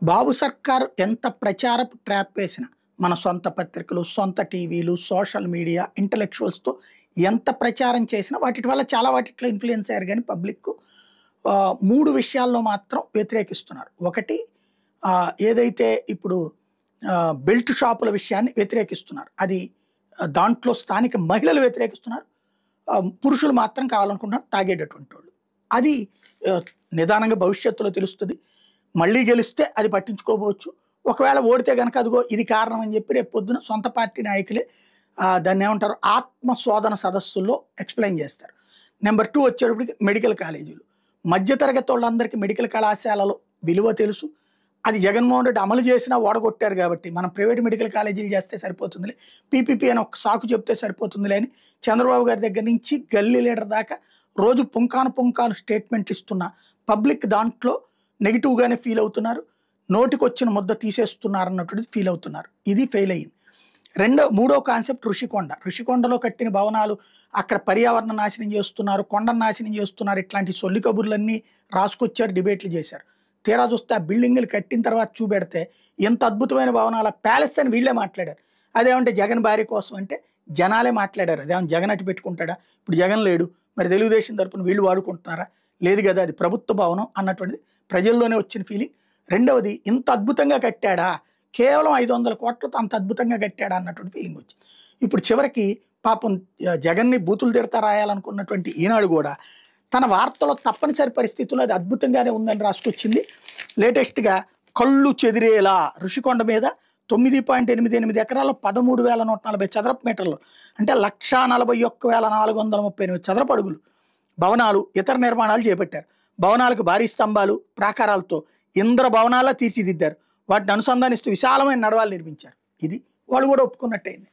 బాబు సర్కార్ ఎంత ప్రచారపు ట్రాప్ వేసినా మన సొంత పత్రికలు, సొంత టీవీలు, సోషల్ మీడియా, ఇంటలెక్చువల్స్‌తో ఎంత ప్రచారం చేసినా వాటిటి వల్ల చాలా వాటిట్లో ఇన్‌ఫ్లూయెన్స్ అయ్యారు గానీ పబ్లిక్కు 3 విషయాల్లో మాత్రం వ్యతిరేకిస్తున్నారు. ఒకటి ఏదైతే ఇప్పుడు బెల్ట్ షాపుల విషయాన్ని వ్యతిరేకిస్తున్నారు. అది దాంట్లో స్థానిక మహిళలు వ్యతిరేకిస్తున్నారు. పురుషులు మాత్రం కావాలనుకుంటున్నారు తాగేటటువంటోళ్ళు. అది నిదానంగా భవిష్యత్తులో తెలుస్తది. మళ్ళీ గెలిస్తే అది పట్టించుకోకపోవచ్చు. ఒకవేళ ఓడితే గనక అదిగో ఇది కారణం అని చెప్పి రేపు పొద్దున సొంత పార్టీ నాయకులే దాన్నేమంటారు ఆత్మశోధన సదస్సుల్లో ఎక్స్‌ప్లెయిన్ చేస్తారు. నెంబర్ 2 వచ్చేటప్పటికి మెడికల్ కాలేజీలు. మధ్య తరగతోళ్ళందరికీ మెడికల్ కళాశాలలో విలువ తెలుసు. అది జగన్మోహన్ రెడ్డి అమలు చేసినా ఓడగొట్టారు కాబట్టి మనం ప్రైవేట్ మెడికల్ కాలేజీలు చేస్తే సరిపోతుందిలే, పీపీపీ అని ఒక సాకు చెప్తే సరిపోతుందిలే అని చంద్రబాబు గారి దగ్గర నుంచి గల్లీ లీడర్ దాకా రోజు పుంకాను స్టేట్మెంట్లు ఇస్తున్న పబ్లిక్ దాంట్లో నెగిటివ్‌గానే ఫీల్ అవుతున్నారు. నోటికొచ్చిన ముద్ద తీసేస్తున్నారు అన్నటువంటిది ఫీల్ అవుతున్నారు. ఇది ఫెయిల్ అయింది. మూడో కాన్సెప్ట్ ఋషికొండ. ఋషికొండలో కట్టిన భవనాలు అక్కడ పర్యావరణ నాశనం చేస్తున్నారు, కొండను నాశనం చేస్తున్నారు, ఇట్లాంటి సొల్లి కబుర్లన్నీ రాసుకొచ్చారు, డిబేట్లు చేశారు. తీరా చూస్తే ఆ బిల్డింగులు కట్టిన తర్వాత చూపెడితే ఎంత అద్భుతమైన భవనాల ప్యాలెస్ అని వీళ్ళే మాట్లాడారు. అదేమంటే జగన్ భార్య కోసం అంటే జనాలే మాట్లాడారు. అదేమన్నా జగన్ అటు పెట్టుకుంటాడా? ఇప్పుడు జగన్ లేడు, మరి తెలుగుదేశం తరపున వీళ్ళు వాడుకుంటున్నారా? లేదు కదా, అది ప్రభుత్వ భవనం అన్నటువంటిది ప్రజల్లోనే వచ్చిన ఫీలింగ్. రెండవది, ఇంత అద్భుతంగా కట్టాడా, కేవలం 500 కోట్లతో అంత అద్భుతంగా కట్టాడా అన్నటువంటి ఫీలింగ్ వచ్చింది. ఇప్పుడు చివరికి పాపం జగన్ని బూతులు తిడతా రాయాలనుకున్నటువంటి ఈనాడు కూడా తన వార్తలో తప్పనిసరి పరిస్థితుల్లో అది అద్భుతంగానే ఉందని రాసుకొచ్చింది. లేటెస్ట్గా కళ్ళు చెదిరేలా ఋషికొండ మీద 9.88 ఎకరాల్లో 13,140 చదరపు మీటర్లు అంటే 1,41,438 చదరపు అడుగులు భవనాలు, ఇతర నిర్మాణాలు చేపట్టారు. భవనాలకు భారీ స్తంభాలు, ప్రాకారాలతో ఇంద్ర భవనాలా తీర్చిదిద్దారు. వాటిని అనుసంధానిస్తూ విశాలమైన నడవాలు నిర్మించారు. ఇది వాళ్ళు కూడా ఒప్పుకున్నట్టయింది.